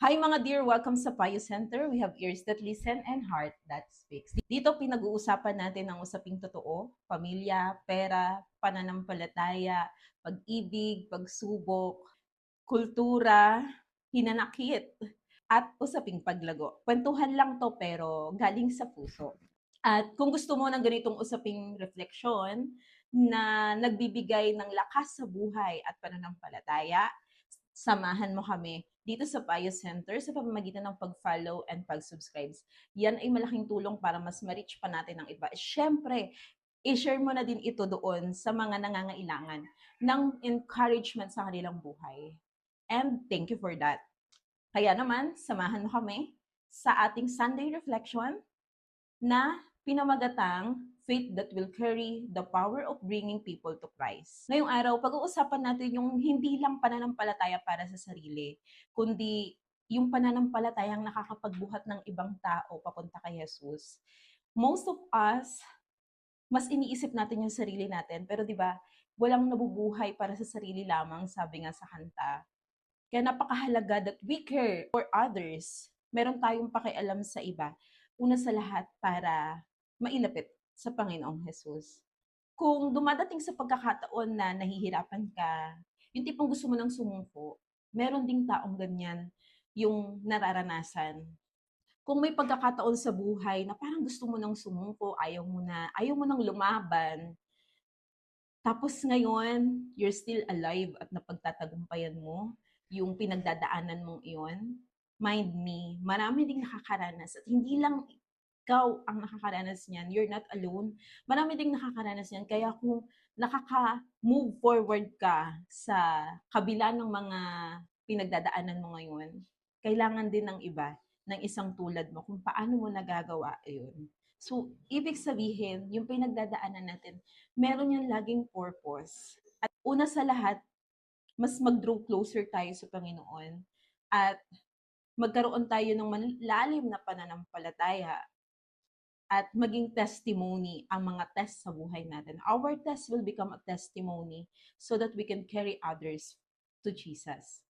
Hi mga dear! Welcome sa Payo Center. We have ears that listen and heart that speaks. Dito pinag-uusapan natin ang usaping totoo, pamilya, pera, pananampalataya, pag-ibig, pagsubok, kultura, hinanakit, at usaping paglago. Kwentuhan lang to pero galing sa puso. At kung gusto mo ng ganitong usaping refleksyon na nagbibigay ng lakas sa buhay at pananampalataya, samahan mo kami dito sa Payo Center sa pamamagitan ng pag-follow and pag-subscribe. Yan ay malaking tulong para mas ma-reach pa natin ang iba. Siyempre, i-share mo na din ito doon sa mga nangangailangan ng encouragement sa kanilang buhay. And thank you for that. Kaya naman, samahan mo kami sa ating Sunday Reflection na pinamagatang faith that will carry the power of bringing people to Christ. Ngayong araw, pag-uusapan natin yung hindi lang pananampalataya para sa sarili, kundi yung pananampalatayang nakakapagbuhat ng ibang tao papunta kay Jesus. Most of us, mas iniisip natin yung sarili natin, pero di ba, walang nabubuhay para sa sarili lamang, sabi nga sa kanta. Kaya napakahalaga that we care for others. Meron tayong pakialam sa iba. Una sa lahat para mailapit sa Panginoong Jesus. Kung dumadating sa pagkakataon na nahihirapan ka, yung tipong gusto mo nang sumuko, meron ding taong ganyan yung nararanasan. Kung may pagkakataon sa buhay na parang gusto mo nang sumuko, ayaw mo nang lumaban, tapos ngayon, you're still alive at napagtatagumpayan mo yung pinagdadaanan mong iyon. Mind me, marami ding nakakaranas at hindi lang ikaw ang nakakaranas niyan. You're not alone. Marami ding nakakaranas niyan. Kaya kung nakaka-move forward ka sa kabila ng mga pinagdadaanan mo ngayon, kailangan din ng iba, ng isang tulad mo, kung paano mo nagagawa yun. So, ibig sabihin, yung pinagdadaanan natin, meron yung laging purpose. At una sa lahat, mas mag-draw closer tayo sa Panginoon at magkaroon tayo ng malalim na pananampalataya at maging testimony ang mga test sa buhay natin. Our test will become a testimony so that we can carry others to Jesus.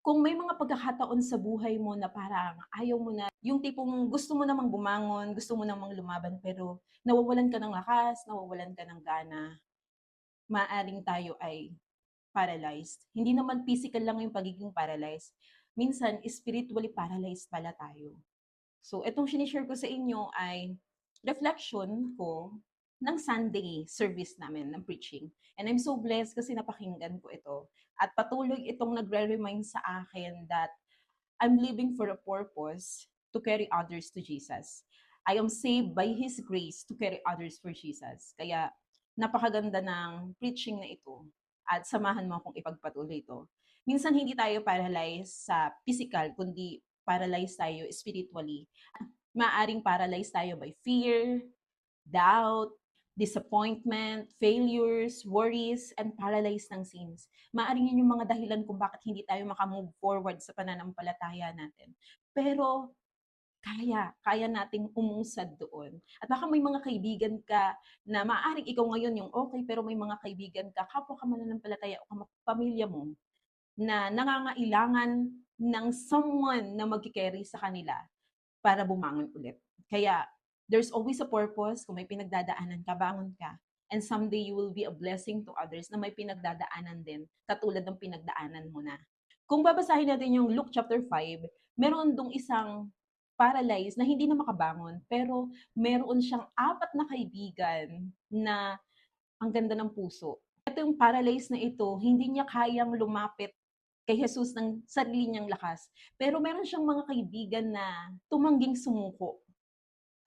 Kung may mga pagkakataon sa buhay mo na parang ayaw mo na, yung tipong gusto mo namang bumangon, gusto mo namang lumaban, pero nawawalan ka ng lakas, nawawalan ka ng gana, maaring tayo ay paralyzed. Hindi naman physical lang yung pagiging paralyzed. Minsan, spiritually paralyzed pala tayo. So, itong sinishare ko sa inyo ay reflection ko ng Sunday service namin, ng preaching. And I'm so blessed kasi napakinggan ko ito. At patuloy itong nagre-remind sa akin that I'm living for a purpose to carry others to Jesus. I am saved by His grace to carry others for Jesus. Kaya napakaganda ng preaching na ito at samahan mo akong ipagpatuloy ito. Minsan hindi tayo paralyzed sa physical, kundi paralyzed tayo spiritually. Maaring paralyzed tayo by fear, doubt, disappointment, failures, worries, and paralyzed ng sins. Maaring yun yung mga dahilan kung bakit hindi tayo makamove forward sa pananampalataya natin. Pero kaya nating umusad doon. At baka may mga kaibigan ka na maaaring ikaw ngayon yung okay, pero may mga kaibigan ka, kapwa ka mananampalataya o pamilya mo, na nangangailangan ng someone na mag-carry sa kanila para bumangon ulit. Kaya there's always a purpose. Kung may pinagdadaanan ka, bangon ka. And someday you will be a blessing to others na may pinagdadaanan din, katulad ng pinagdaanan mo na. Kung babasahin natin yung Luke chapter 5, meron dong isang paralyzed na hindi na makabangon, pero meron siyang 4 na kaibigan na ang ganda ng puso. Ito yung paralyzed na ito, hindi niya kayang lumapit kay Jesus ng sarili niyang lakas. Pero meron siyang mga kaibigan na tumangging sumuko.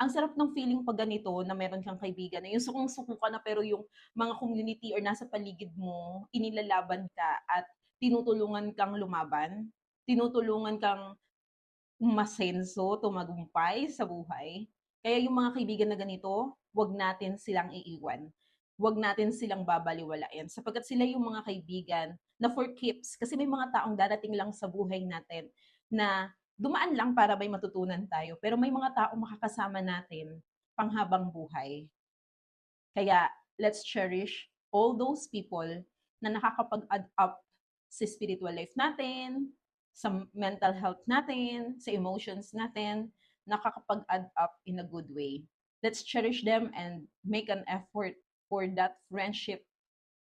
Ang sarap ng feeling pag ganito na meron kang kaibigan na yung sukong-suko ka na pero yung mga community or nasa paligid mo, inilalaban ka at tinutulungan kang lumaban, tinutulungan kang umasenso, tumagumpay sa buhay. Kaya yung mga kaibigan na ganito, wag natin silang iiwan. Wag natin silang babaliwalain sapagkat sila yung mga kaibigan na for keeps. Kasi may mga taong darating lang sa buhay natin na dumaan lang para may matutunan tayo. Pero may mga taong makakasama natin panghabang buhay. Kaya let's cherish all those people na nakakapag-add up sa spiritual life natin, sa mental health natin, sa emotions natin, nakakapag-add up in a good way. Let's cherish them and make an effort for that friendship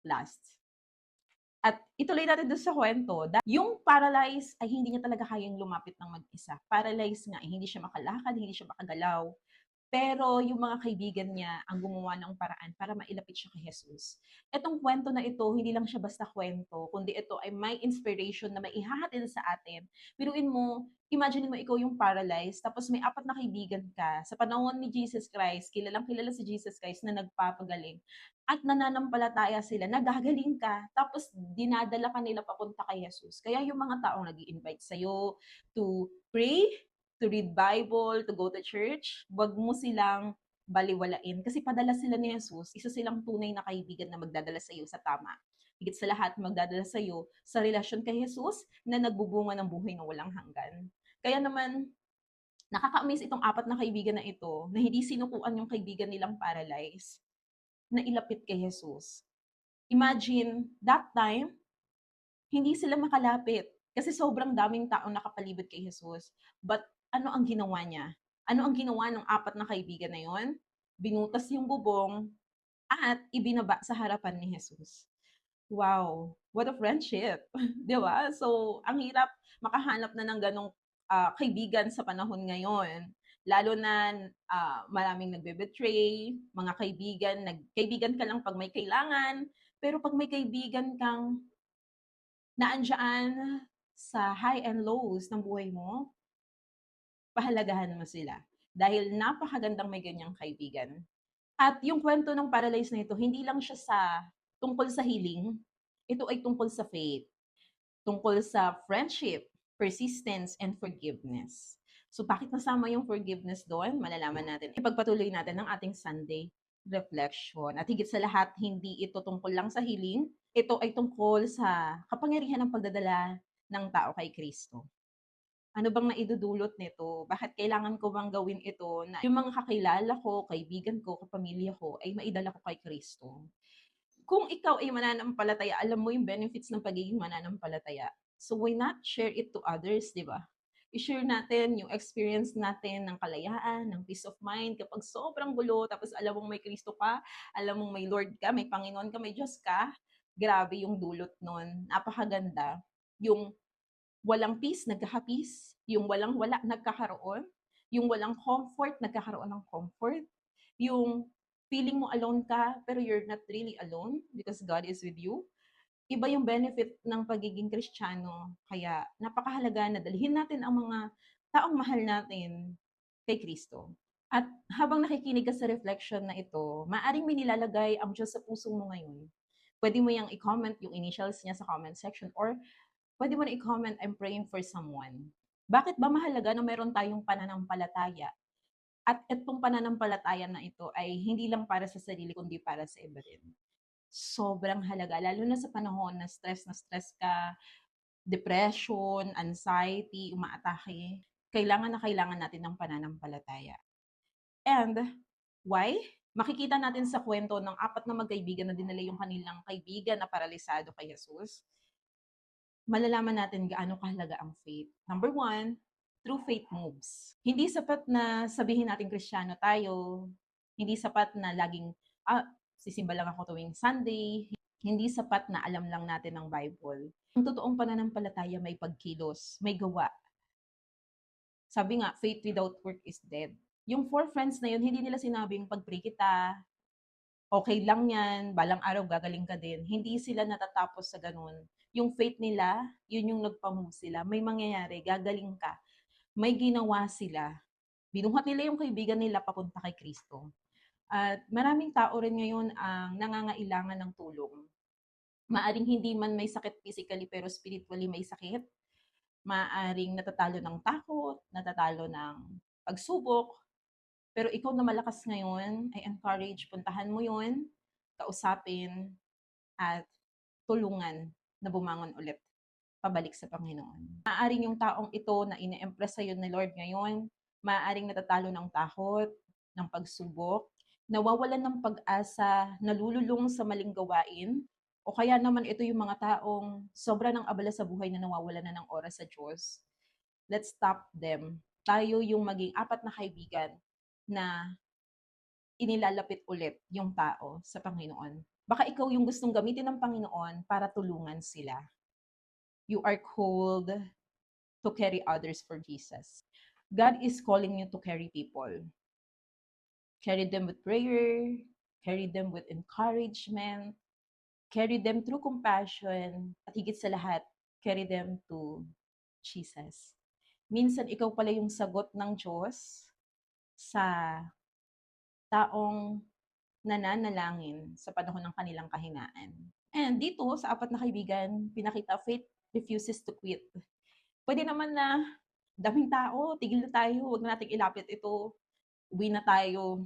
lasts. At ituloy natin doon sa kwento, yung paralyzed ay hindi niya talaga kayang lumapit ng mag-isa. Paralyzed nga, hindi siya makalakad, hindi siya makagalaw. Pero yung mga kaibigan niya ang gumawa ng paraan para mailapit siya kay Jesus. Itong kwento na ito, hindi lang siya basta kwento, kundi ito ay may inspiration na maihahatid sa atin. Biruin mo, imagine mo ikaw yung paralyzed, tapos may apat na kaibigan ka. Sa panahon ni Jesus Christ, kilalang kilala si Jesus Christ na nagpapagaling. At nananampalataya sila, nagagaling ka, tapos dinadala ka nila papunta kay Jesus. Kaya yung mga taong nag invite sa'yo to pray, to read Bible, to go to church, wag mo silang baliwalain. Kasi padala sila ni Jesus, isa silang tunay na kaibigan na magdadala sa iyo sa tama. Higit sa lahat, magdadala sa iyo sa relasyon kay Jesus na nagbubunga ng buhay na walang hanggan. Kaya naman, nakaka-amaze itong apat na kaibigan na ito na hindi sinukuan yung kaibigan nilang paralyzed na ilapit kay Jesus. Imagine, that time, hindi sila makalapit kasi sobrang daming taong nakapalibot kay Jesus. But ano ang ginawa niya? Ano ang ginawa ng apat na kaibigan na yon? Binutas yung bubong at ibinaba sa harapan ni Jesus. Wow, what a friendship, 'di ba? So, ang hirap makahanap na ng ganong kaibigan sa panahon ngayon. Lalo na maraming nagbe-betray, mga kaibigan, kaibigan ka lang 'pag may kailangan, pero 'pag may kaibigan kang naandiyaan sa high and lows ng buhay mo, pahalagahan mo sila. Dahil napakagandang may ganyang kaibigan. At yung kwento ng paralyzed na ito, hindi lang siya tungkol sa healing, ito ay tungkol sa faith, tungkol sa friendship, persistence, and forgiveness. So bakit nasama yung forgiveness doon? Malalaman natin. Ipagpatuloy natin ang ating Sunday reflection. At higit sa lahat, hindi ito tungkol lang sa healing. Ito ay tungkol sa kapangyarihan ng pagdadala ng tao kay Kristo. Ano bang naidudulot nito? Bakit kailangan ko bang gawin ito na yung mga kakilala ko, kaibigan ko, kapamilya ko ay maidala ko kay Kristo? Kung ikaw ay mananampalataya, alam mo yung benefits ng pagiging mananampalataya. So why not share it to others, di ba? I-share natin yung experience natin ng kalayaan, ng peace of mind kapag sobrang gulo, tapos alam mong may Kristo ka, alam mong may Lord ka, may Panginoon ka, may Diyos ka, grabe yung dulot nun. Napakaganda. Yung walang peace, nagkaka-peace. Yung walang-wala, nagkakaroon. Yung walang comfort, nagkakaroon ng comfort. Yung feeling mo alone ka, pero you're not really alone because God is with you. Iba yung benefit ng pagiging Kristiyano. Kaya napakahalaga na dalhin natin ang mga taong mahal natin kay Kristo. At habang nakikinig ka sa reflection na ito, maaring may nilalagay ang Diyos sa puso mo ngayon. Pwede mo yung i-comment yung initials niya sa comment section or pwede mo na i-comment, I'm praying for someone. Bakit ba mahalaga na meron tayong pananampalataya? At itong pananampalataya na ito ay hindi lang para sa sarili, kundi para sa iba rin. Sobrang halaga, lalo na sa panahon na stress ka, depression, anxiety, umaatake. Kailangan na kailangan natin ng pananampalataya. And why? Makikita natin sa kwento ng apat na magkaibigan na dinala yung kanilang kaibigan na paralisado kay Jesus. Malalaman natin gaano kahalaga ang faith. Number one, true faith moves. Hindi sapat na sabihin natin Kristiyano tayo, hindi sapat na laging, sisimba lang ako tuwing Sunday, hindi sapat na alam lang natin ang Bible. Ang totoong pananampalataya may pagkilos, may gawa. Sabi nga, faith without work is dead. Yung 4 friends na yun, hindi nila sinabing pag-pray kita, okay lang yan, balang araw gagaling ka din. Hindi sila natatapos sa ganun. Yung faith nila, yun yung nagpa-move sila. May mangyayari, gagaling ka. May ginawa sila. Binuhat nila yung kaibigan nila papunta kay Kristo. At maraming tao rin ngayon ang nangangailangan ng tulong. Maaring hindi man may sakit physically pero spiritually may sakit. Maaring natatalo ng takot, natatalo ng pagsubok, pero ikaw na malakas ngayon, I encourage, puntahan mo yun, kausapin, at tulungan na bumangon ulit, pabalik sa Panginoon. Maaaring yung taong ito na ine-impress sa'yo ni Lord ngayon, maaaring natatalo ng takot, ng pagsubok, nawawalan ng pag-asa, nalululong sa maling gawain, O kaya naman ito yung mga taong sobra ng abala sa buhay na nawawalan na ng oras sa Diyos. Let's stop them. Tayo yung maging apat na kaibigan na inilalapit ulit yung tao sa Panginoon. Baka ikaw yung gustong gamitin ng Panginoon para tulungan sila. You are called to carry others for Jesus. God is calling you to carry people. Carry them with prayer, carry them with encouragement, carry them through compassion, at higit sa lahat, carry them to Jesus. Minsan ikaw pala yung sagot ng Diyos sa taong nananalangin sa panahon ng kanilang kahinaan. And dito, sa apat na kaibigan, pinakita faith refuses to quit. Pwede naman na daming tao, tigil na tayo, huwag na nating ilapit ito, uwi na tayo,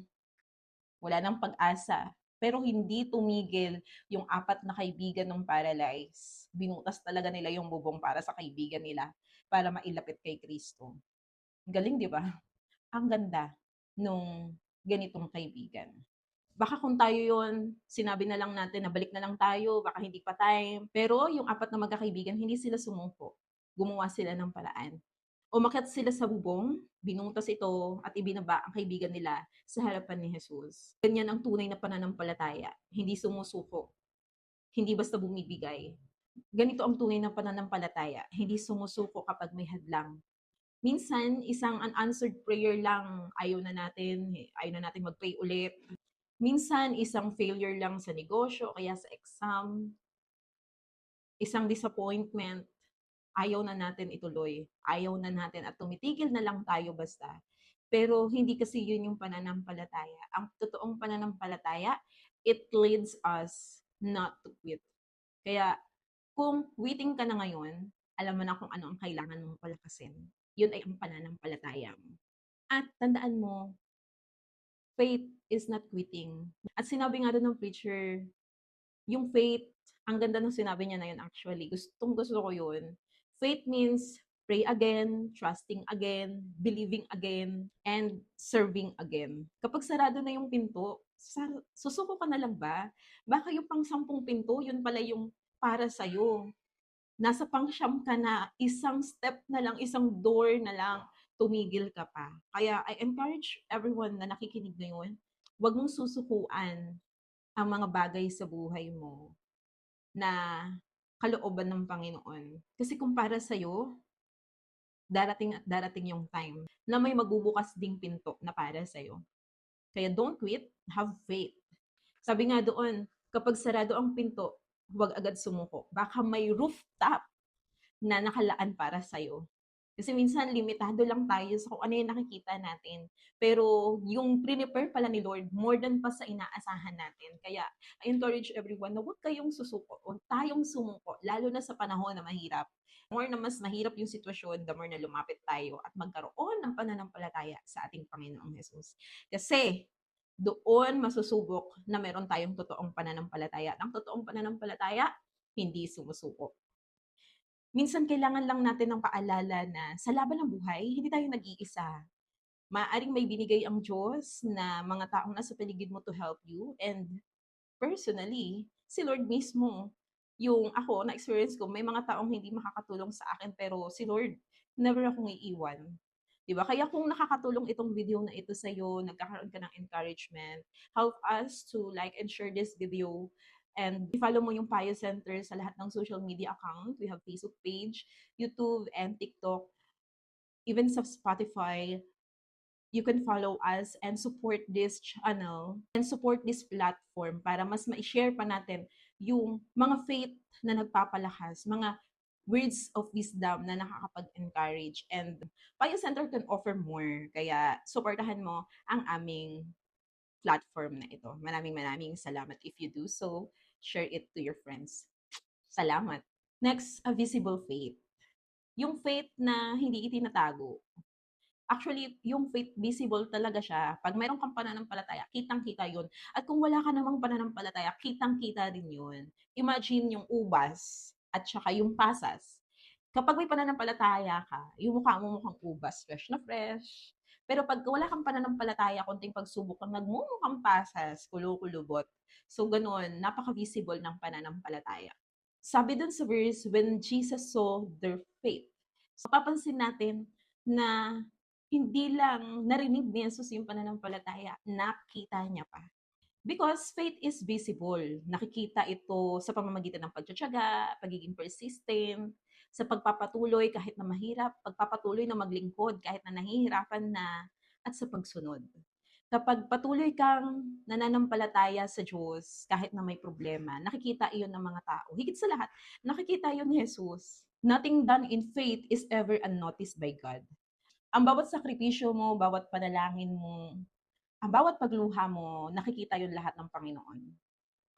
wala nang pag-asa. Pero hindi tumigil yung apat na kaibigan ng paralyzed. Binutas talaga nila yung bubong para sa kaibigan nila, para mailapit kay Kristo. Galing, di ba? Ang ganda nung ganitong kaibigan. Baka kung tayo yon, sinabi na lang natin na balik na lang tayo, baka hindi pa time. Pero yung apat na magkakaibigan, hindi sila sumuko. Gumawa sila ng paraan. Umakyat sila sa bubong, binutas ito at ibinaba ang kaibigan nila sa harapan ni Jesus. Ganyan ang tunay na pananampalataya. Hindi sumusuko. Hindi basta bumibigay. Ganito ang tunay na pananampalataya. Hindi sumusuko kapag may hadlang. Minsan, isang unanswered prayer lang, ayaw na natin mag-pray ulit. Minsan, isang failure lang sa negosyo, kaya sa exam, isang disappointment, ayaw na natin ituloy. Ayaw na natin at tumitigil na lang tayo basta. Pero hindi kasi yun yung pananampalataya. Ang totoong pananampalataya, it leads us not to quit. Kaya kung quitting ka na ngayon, alam mo na kung ano ang kailangan mong palakasin. Yun ay ang pananampalataya mo. At tandaan mo, faith is not quitting. At sinabi nga doon ng preacher, yung faith, ang ganda ng sinabi niya na yun actually. Gustong gusto ko yun. Faith means pray again, trusting again, believing again, and serving again. Kapag sarado na yung pinto, susuko ka na lang ba? Baka yung pang 10 pinto, yun pala yung para sa'yo. Nasa pang-siyam ka na, isang step na lang, isang door na lang, tumigil ka pa. Kaya I encourage everyone na nakikinig ngayon, huwag mong susukuan ang mga bagay sa buhay mo na kalooban ng Panginoon. Kasi kung para sa'yo, darating at darating yung time na may magbubukas ding pinto na para sa'yo. Kaya don't quit, have faith. Sabi nga doon, kapag sarado ang pinto, huwag agad sumuko. Baka may rooftop na nakalaan para sa'yo. Kasi minsan limitado lang tayo sa kung ano yung nakikita natin. Pero yung prepare pala ni Lord, more than pa sa inaasahan natin. Kaya I encourage everyone na huwag kayong susuko, huwag tayong sumuko, lalo na sa panahon na mahirap. More na mas mahirap yung sitwasyon, the more na lumapit tayo at magkaroon ng pananampalataya sa ating Panginoong Jesus. Kasi doon masusubok na meron tayong totoong pananampalataya. Ang totoong pananampalataya, hindi sumusuko. Minsan kailangan lang natin ng paalala na sa laban ng buhay, hindi tayo nag-iisa. Maaaring may binigay ang Diyos na mga taong nasa paligid mo to help you. And personally, si Lord mismo, yung ako, na-experience ko, may mga taong hindi makakatulong sa akin, pero si Lord, never akong iiwan. Diba? Kaya kung nakakatulong itong video na ito sa'yo, nagkakaroon ka ng encouragement, help us to like and share this video. And i-follow mo yung Payo Center sa lahat ng social media account. We have Facebook page, YouTube, and TikTok. Even sa Spotify, you can follow us and support this channel and support this platform para mas ma-share pa natin yung mga faith na nagpapalakas, mga words of wisdom na nakakapag-encourage. And Payo Center can offer more. Kaya supportahan mo ang aming platform na ito. Maraming salamat if you do so. Share it to your friends. Salamat. Next, a visible faith. Yung faith na hindi itinatago. Actually, yung faith visible talaga siya. Pag mayroon kang pananampalataya, kitang-kita yun. At kung wala ka namang pananampalataya, kitang-kita din yun. Imagine yung ubas at saka yung pasas. Kapag may pananampalataya ka, yung mukha mo mukhang ubas, fresh na fresh. Pero pag wala kang pananampalataya, konting pagsubok kang nagmumukhang pasas, kulo-kulubot. So gano'n, napaka-visible ng pananampalataya. Sabi dun sa verse, when Jesus saw their faith. So papansin natin na hindi lang narinig ni Jesus yung pananampalataya, nakita niya pa. Because faith is visible. Nakikita ito sa pamamagitan ng pagtitiyaga, pagiging persistent, sa pagpapatuloy kahit na mahirap, pagpapatuloy na maglingkod kahit na nahihirapan na, at sa pagsunod. Kapag patuloy kang nananampalataya sa Diyos kahit na may problema, nakikita iyon ng mga tao. Higit sa lahat, nakikita iyon ni Jesus. Nothing done in faith is ever unnoticed by God. Ang bawat sakripisyo mo, bawat panalangin mo, ang bawat pagluha mo, nakikita yun lahat ng Panginoon.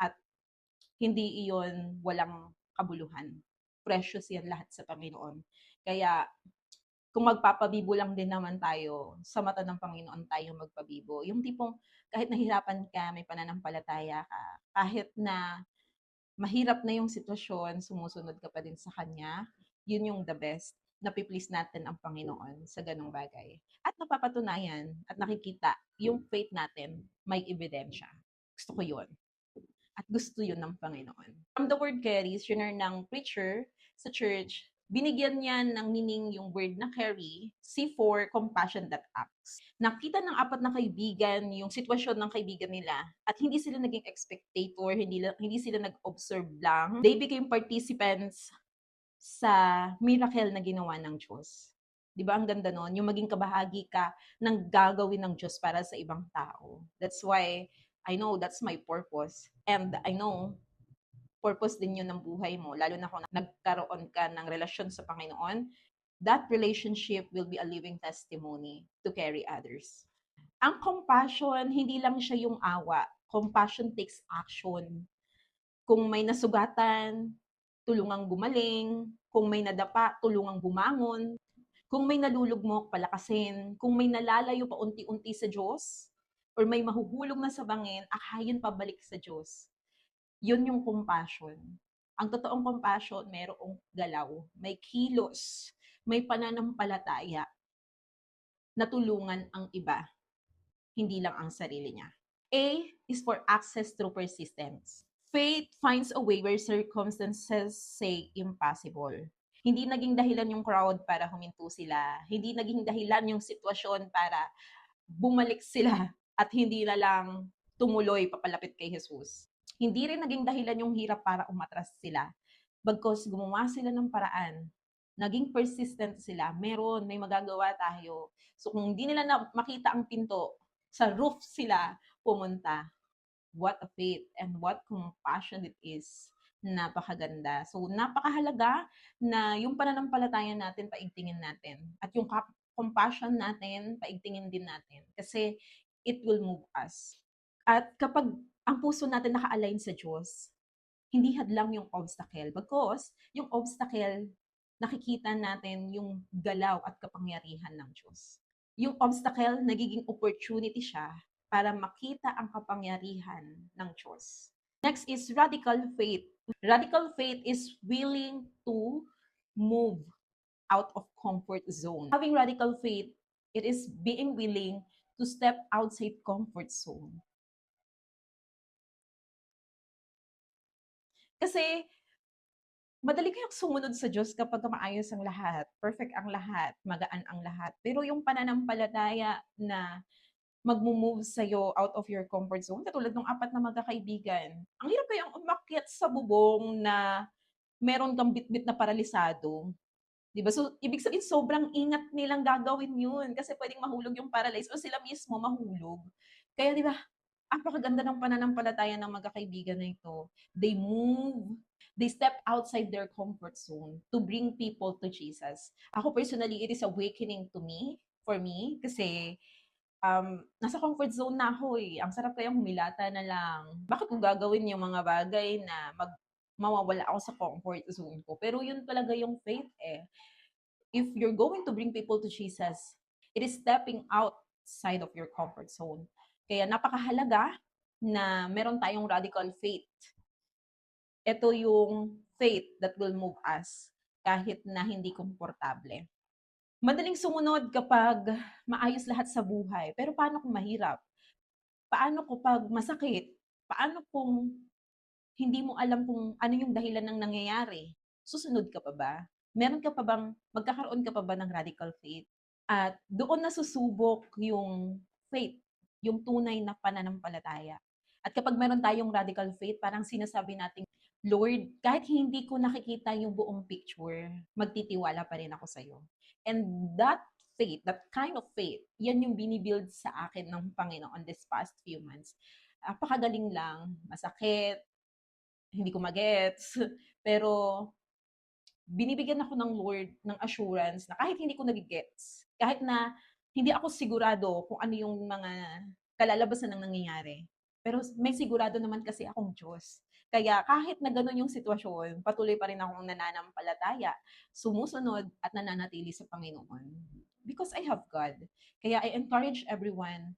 At hindi iyon walang kabuluhan. Precious yan lahat sa Panginoon. Kaya kung magpapabibo lang din naman tayo, sa mata ng Panginoon tayo magpabibo. Yung tipong kahit nahirapan ka, may pananampalataya ka, kahit na mahirap na yung sitwasyon, sumusunod ka pa din sa Kanya, yun yung the best. Napiplease natin ang Panginoon sa ganong bagay. At napapatunayan at nakikita yung faith natin may ebidensya. Gusto ko yun. At gusto yun ng Panginoon. From the word carry, shiner ng preacher sa church, binigyan niya ng meaning yung word na carry, C4, compassion that acts. Nakita ng apat na kaibigan yung sitwasyon ng kaibigan nila at hindi sila naging spectator, hindi sila nag-observe lang. They became participants sa miracle na ginawa ng Diyos. 'Di ba ang ganda nun? Yung maging kabahagi ka ng gagawin ng Diyos para sa ibang tao. That's why I know that's my purpose. And I know purpose din yun ng buhay mo. Lalo na kung nagkaroon ka ng relasyon sa Panginoon, that relationship will be a living testimony to carry others. Ang compassion, hindi lang siya yung awa. Compassion takes action. Kung may nasugatan, tulungang gumaling. Kung may nadapa, tulungang bumangon. Kung may nalulugmok, palakasin. Kung may nalalayo pa unti-unti sa Diyos, or may mahuhulog na sa bangin, akayin pabalik sa Diyos. Yun yung compassion. Ang totoong compassion, mayroong galaw, may kilos, may pananampalataya na tulungan ang iba, hindi lang ang sarili niya. A is for access through persistence. Faith finds a way where circumstances say impossible. Hindi naging dahilan yung crowd para huminto sila. Hindi naging dahilan yung sitwasyon para bumalik sila at hindi na lang tumuloy papalapit kay Jesus. Hindi rin naging dahilan yung hirap para umatras sila. Bagkus gumawa sila ng paraan. Naging persistent sila. May magagawa tayo. So kung hindi nila makita ang pinto, sa roof sila pumunta. What a faith and what compassion it is. Napakaganda. So napakahalaga na yung pananampalataya natin, paigtingin natin. At yung compassion natin, paigtingin din natin. Kasi it will move us. At kapag ang puso natin naka-align sa Diyos, hindi hadlang yung obstacle. Because yung obstacle, nakikita natin yung galaw at kapangyarihan ng Diyos. Yung obstacle, nagiging opportunity siya para makita ang kapangyarihan ng Diyos. Next is radical faith. Radical faith is willing to move out of comfort zone. Having radical faith, it is being willing to step outside comfort zone. Kasi madali kayang sumunod sa Diyos kapag maayos ang lahat, perfect ang lahat, magaan ang lahat. Pero yung pananampalataya na magmo-move sa'yo out of your comfort zone, katulad ng apat na magkakaibigan, ang hirap kayang umakyat sa bubong na meron kang bitbit na paralisado. 'Di ba? So, ibig sabihin sobrang ingat nilang gagawin yun kasi pwedeng mahulog yung paralyzed o sila mismo mahulog. Kaya 'di ba, apakaganda ng pananampalataya ng magkakaibigan na ito. They step outside their comfort zone to bring people to Jesus. Ako personally, it is awakening to me, for me, kasi nasa comfort zone na ako eh. Ang sarap kayang humilata na lang. Bakit ko gagawin yung mga bagay na mawawala ako sa comfort zone ko? Pero yun talaga yung faith eh. If you're going to bring people to Jesus, it is stepping outside of your comfort zone. Kaya napakahalaga na meron tayong radical faith. Ito yung faith that will move us kahit na hindi komportable. Madaling sumunod kapag maayos lahat sa buhay, pero paano kung mahirap? Paano kapag masakit? Paano kung hindi mo alam kung ano yung dahilan ng nangyayari? Susunod ka pa ba? Meron ka pa bang magkakaroon ka pa ba ng radical faith? At doon nasusubok yung faith, yung tunay na pananampalataya. At kapag meron tayong radical faith, parang sinasabi nating, Lord, kahit hindi ko nakikita yung buong picture, magtitiwala pa rin ako sa'yo. And that faith, that kind of faith, yan yung binibuild sa akin ng Panginoon this past few months. Napakagaling lang, masakit, hindi ko magets, pero binibigyan ako ng Lord ng assurance na kahit hindi ko nagigets, kahit na hindi ako sigurado kung ano yung mga kalalabasan ng nangyayari, pero may sigurado naman kasi akong Diyos. Kaya kahit na gano'n yung sitwasyon, patuloy pa rin akong nananampalataya, sumusunod at nananatili sa Panginoon. Because I have God. Kaya I encourage everyone,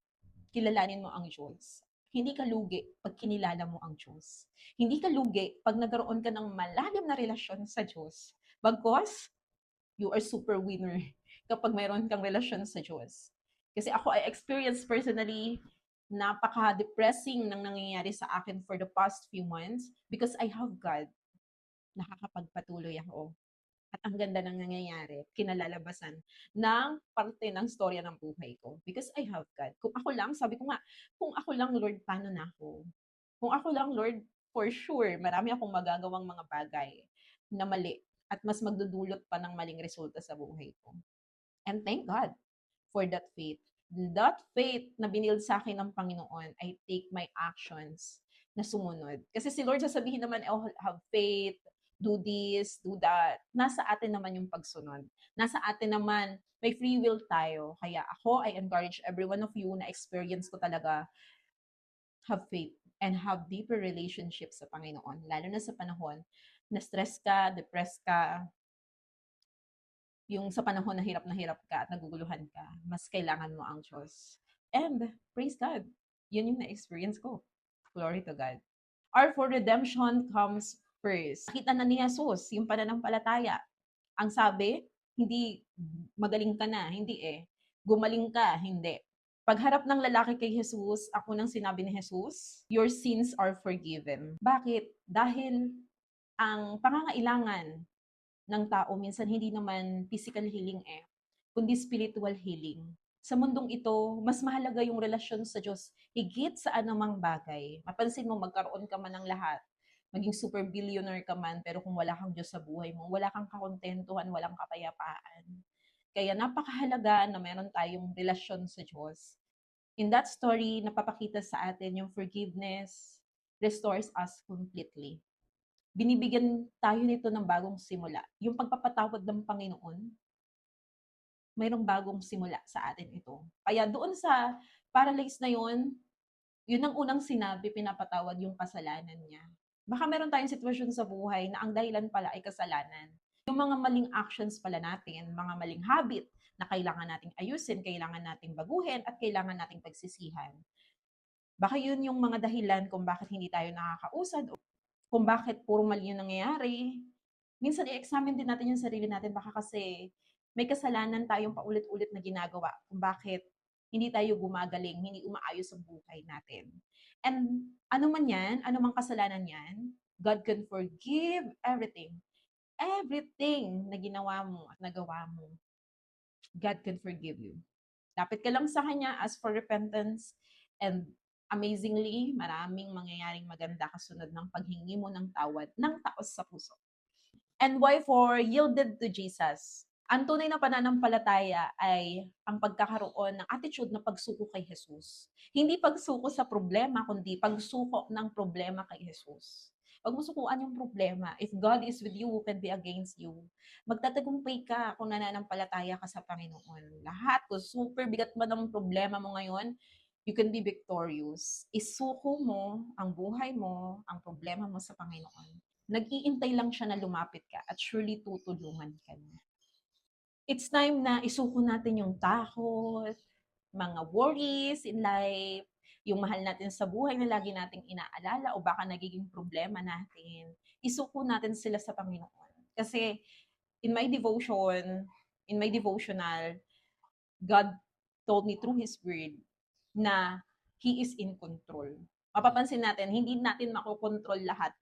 kilalanin mo ang Diyos. Hindi ka lugi pag kinilala mo ang Diyos. Hindi ka lugi pag nagkaroon ka ng malalim na relasyon sa Diyos. Bagkos, you are super winner kapag mayroon kang relasyon sa Diyos. Kasi ako, I experienced personally, napaka-depressing ng nangyayari sa akin for the past few months because I have God. Nakakapagpatuloy ako. At ang ganda ng nangyayari, kinalalabasan ng parte ng storya ng buhay ko. Because I have God. Kung ako lang, sabi ko nga, kung ako lang, Lord, paano na ako? Kung ako lang, Lord, for sure, marami akong magagawang mga bagay na mali at mas magdudulot pa ng maling resulta sa buhay ko. And thank God for that faith. That faith na binild sa akin ng Panginoon, I take my actions na sumunod. Kasi si Lord sasabihin naman, oh, have faith, do this, do that. Nasa atin naman yung pagsunod. Nasa atin naman, may free will tayo. Kaya ako, I encourage every one of you na experience ko talaga, have faith and have deeper relationships sa Panginoon. Lalo na sa panahon na stress ka, depressed ka, yung sa panahon na hirap ka at naguguluhan ka, mas kailangan mo ang Diyos. And praise God, yun yung na-experience ko. Glory to God. Our for redemption comes first. Nakita na ni Jesus yung pananampalataya. Ang sabi, hindi magaling ka na, hindi eh. Gumaling ka, hindi. Pagharap ng lalaki kay Jesus, ako nang sinabi ni Jesus, your sins are forgiven. Bakit? Dahil ang pangangailangan ng tao minsan hindi naman physical healing eh, kundi spiritual healing. Sa mundong ito, mas mahalaga yung relasyon sa Diyos higit sa anumang bagay. Mapansin mo, magkaroon ka man ng lahat. Maging super billionaire ka man, pero kung wala kang Diyos sa buhay mo, wala kang kakontentuhan, walang kapayapaan. Kaya napakahalaga na meron tayong relasyon sa Diyos. In that story, napapakita sa atin yung forgiveness restores us completely. Binibigyan tayo nito ng bagong simula. Yung pagpapatawad ng Panginoon, mayroong bagong simula sa atin ito. Kaya doon sa paralyzed na yun ang unang sinabi, pinapatawad yung kasalanan niya. Baka meron tayong sitwasyon sa buhay na ang dahilan pala ay kasalanan. Yung mga maling actions pala natin, mga maling habit na kailangan nating ayusin, kailangan nating baguhin, at kailangan nating pagsisihan. Baka yun yung mga dahilan kung bakit hindi tayo nakakausad o kung bakit puro mali yung nangyayari. Minsan i-examine din natin yung sarili natin, baka kasi may kasalanan tayong paulit-ulit na ginagawa kung bakit hindi tayo gumagaling, hindi umaayos ang buhay natin. And ano man yan, ano mang kasalanan yan, God can forgive everything. Everything na ginawa mo at nagawa mo, God can forgive you. Lapit ka lang sa Kanya, ask for repentance, and amazingly, maraming mangyayaring maganda kasunod ng paghingi mo ng tawad ng taos sa puso. And why for yielded to Jesus? Ang tunay na pananampalataya ay ang pagkakaroon ng attitude na pagsuko kay Jesus. Hindi pagsuko sa problema, kundi pagsuko ng problema kay Jesus. Huwag mo sukuan yung problema. If God is with you, who can be against you? Magtatagumpay ka kung nananampalataya ka sa Panginoon. Lahat, kung super bigat man ang problema mo ngayon, you can be victorious. Isuko mo ang buhay mo, ang problema mo sa Panginoon. Nag-iintay lang siya na lumapit ka at surely tutulungan ka niya. It's time na isuko natin yung takot, mga worries in life, yung mahal natin sa buhay na lagi nating inaalala o baka nagiging problema natin. Isuko natin sila sa Panginoon. Kasi in my devotion, in my devotional, God told me through His Word na He is in control. Mapapansin natin, hindi natin makokontrol lahat.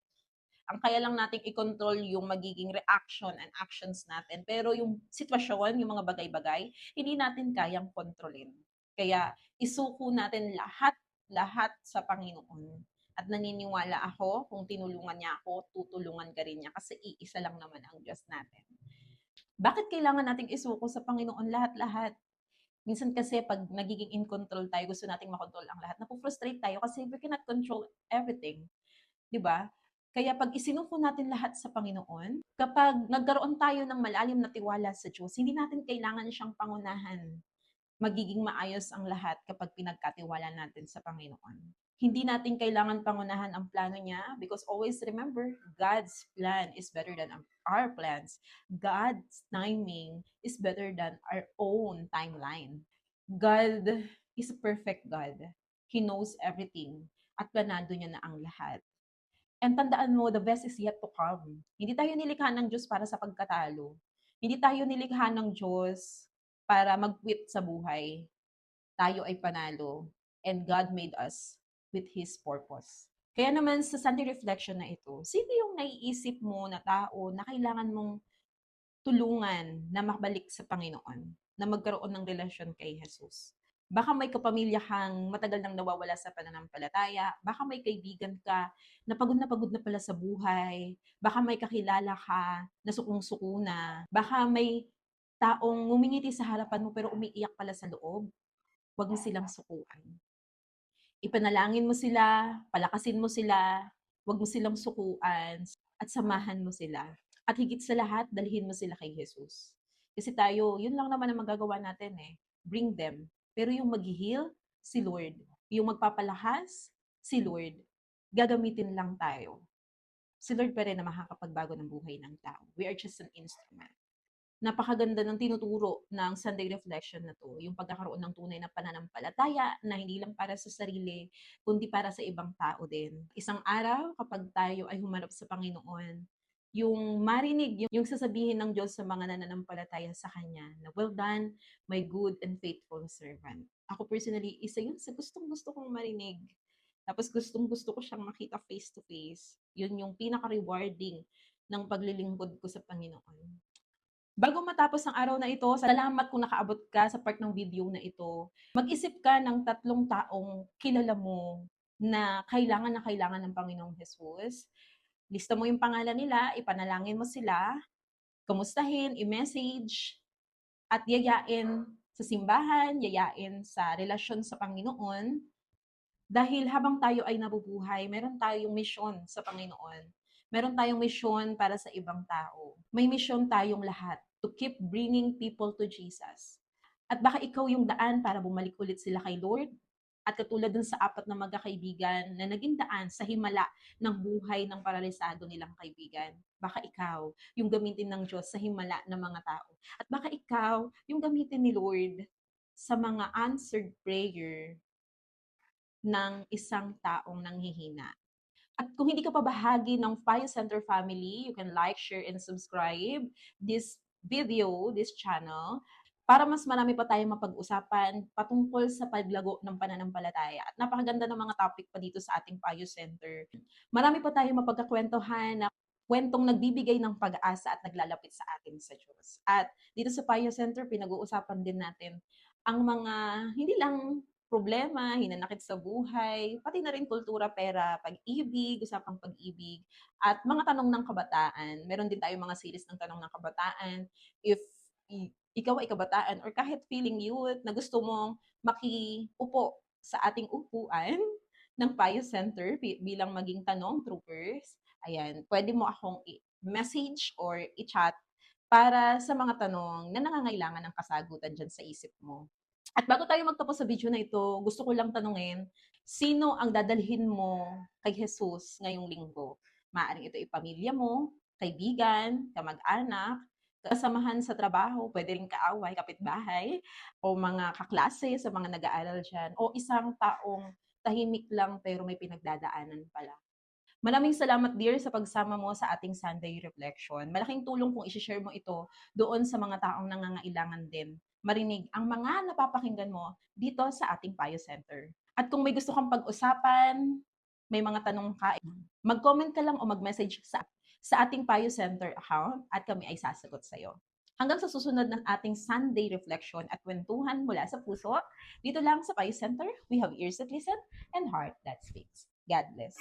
Ang kaya lang nating i-control yung magiging reaction and actions natin. Pero yung sitwasyon, yung mga bagay-bagay, hindi natin kayang kontrolin. Kaya isuko natin lahat sa Panginoon. At naniniwala ako, kung tinulungan niya ako, tutulungan ka rin niya kasi iisa lang naman ang Diyos natin. Bakit kailangan nating isuko sa Panginoon lahat-lahat? Minsan kasi pag nagiging in control tayo, gusto nating makontrol ang lahat, napo-frustrate tayo kasi we cannot control everything. 'Di ba? Kaya pag isinuko natin lahat sa Panginoon, kapag nagkaroon tayo ng malalim na tiwala sa Diyos, hindi natin kailangan siyang pangunahan. Magiging maayos ang lahat kapag pinagkatiwala natin sa Panginoon. Hindi natin kailangan pangunahan ang plano niya because always remember, God's plan is better than our plans. God's timing is better than our own timeline. God is a perfect God. He knows everything at planado niya na ang lahat. And tandaan mo, the best is yet to come. Hindi tayo nilikha ng Diyos para sa pagkatalo. Hindi tayo nilikha ng Diyos para mag-quit sa buhay. Tayo ay panalo. And God made us with His purpose. Kaya naman sa Sunday reflection na ito, sino yung naiisip mo na tao na kailangan mong tulungan na makabalik sa Panginoon, na magkaroon ng relasyon kay Jesus? Baka may kapamilya kang matagal nang nawawala sa pananampalataya, baka may kaibigan ka na pagod na pala sa buhay, baka may kakilala ka na sukong-suko na, baka may taong ngumingiti sa harapan mo pero umiiyak pala sa loob. Huwag mo silang sukuan. Ipanalangin mo sila, palakasin mo sila, huwag mo silang sukuan, at samahan mo sila. At higit sa lahat, dalhin mo sila kay Jesus. Kasi tayo, yun lang naman ang magagawa natin eh. Bring them. Pero yung mag-heal, si Lord. Yung magpapalakas, si Lord. Gagamitin lang tayo. Si Lord pa rin na makakapagbago ng buhay ng tao. We are just an instrument. Napakaganda ng tinuturo ng Sunday Reflection na 'to, yung pagkakaroon ng tunay na pananampalataya na hindi lang para sa sarili, kundi para sa ibang tao din. Isang araw kapag tayo ay humarap sa Panginoon, yung marinig yung sasabihin ng Diyos sa mga nananampalataya sa Kanya na, "Well done, my good and faithful servant." Ako personally, isa yun sa gustong-gusto kong marinig. Tapos gustong-gusto ko siyang makita face to face. Yun yung pinaka-rewarding ng paglilingkod ko sa Panginoon. Bago matapos ang araw na ito, salamat kung nakaabot ka sa part ng video na ito. Mag-isip ka ng 3 taong kilala mo na kailangan ng Panginoong Jesus. Lista mo yung pangalan nila, ipanalangin mo sila, kamustahin, i-message, at yayain sa simbahan, yayain sa relasyon sa Panginoon. Dahil habang tayo ay nabubuhay, meron tayong misyon sa Panginoon. Meron tayong misyon para sa ibang tao. May misyon tayong lahat to keep bringing people to Jesus. At baka ikaw yung daan para bumalik ulit sila kay Lord. At katulad dun sa 4 na magkakaibigan na naging daan sa himala ng buhay ng paralisado nilang kaibigan. Baka ikaw yung gamitin ng Diyos sa himala ng mga tao. At baka ikaw yung gamitin ni Lord sa mga answered prayer ng isang taong nanghihina. At kung hindi ka pa bahagi ng Fire Center family, you can like, share, and subscribe this video, this channel, para mas marami pa tayong mapag-usapan patungkol sa paglago ng pananampalataya. At napakaganda ng mga topic pa dito sa ating Payo Center. Marami pa tayong mapagkakwentuhan na kwentong nagbibigay ng pag-asa at naglalapit sa atin sa Diyos. At dito sa Payo Center, pinag-uusapan din natin ang mga hindi lang problema, hinanakit sa buhay, pati na rin kultura, pera, pag-ibig, usapang pag-ibig, at mga tanong ng kabataan. Meron din tayong mga series ng tanong ng kabataan. If ikaw ay kabataan or kahit feeling youth na gusto mong makiupo sa ating upuan ng Payo Center bilang maging tanong troopers, ayan, pwede mo akong i-message or i-chat para sa mga tanong na nangangailangan ng kasagutan dyan sa isip mo. At bago tayo magtapos sa video na ito, gusto ko lang tanungin, sino ang dadalhin mo kay Jesus ngayong linggo? Maaaring ito ay pamilya mo, kaibigan, kamag-anak, kasamahan sa trabaho, pwede rin kaaway, kapitbahay, o mga kaklase sa mga nag-aaral dyan, o isang taong tahimik lang pero may pinagdadaanan pala. Maraming salamat dear sa pagsama mo sa ating Sunday Reflection. Malaking tulong kung i-share mo ito doon sa mga taong nangangailangan din marinig ang mga napapakinggan mo dito sa ating Payo Center. At kung may gusto kang pag-usapan, may mga tanong ka, mag-comment ka lang o mag-message sa ating Payo Center account at kami ay sasagot sa iyo. Hanggang sa susunod ng ating Sunday Reflection at kwentuhan mula sa puso, dito lang sa Payo Center, we have ears that listen and heart that speaks. God bless.